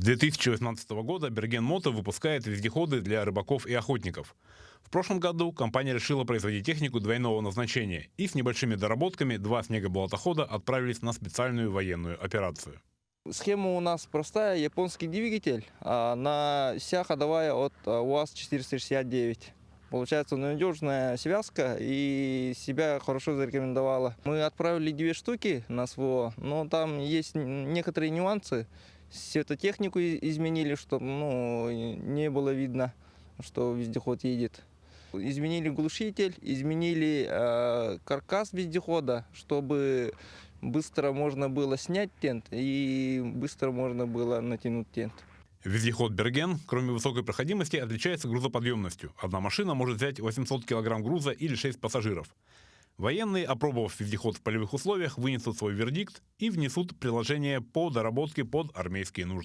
2018 года Берген Мото выпускает вездеходы для рыбаков и охотников. В прошлом году компания решила производить технику двойного назначения, и с небольшими доработками два снегоболотохода отправились на специальную военную операцию. Схема у нас простая, японский двигатель, на вся ходовая от УАЗ-469. Получается надежная связка и себя хорошо зарекомендовала. Мы отправили 2 штуки на СВО, но там есть некоторые нюансы. Светотехнику изменили, чтобы не было видно, что вездеход едет. Изменили глушитель, изменили каркас вездехода, чтобы быстро можно было снять тент и быстро можно было натянуть тент. Вездеход Берген, кроме высокой проходимости, отличается грузоподъемностью. Одна машина может взять 800 кг груза или 6 пассажиров. Военные, опробовав вездеход в полевых условиях, вынесут свой вердикт и внесут приложение по доработке под армейские нужды.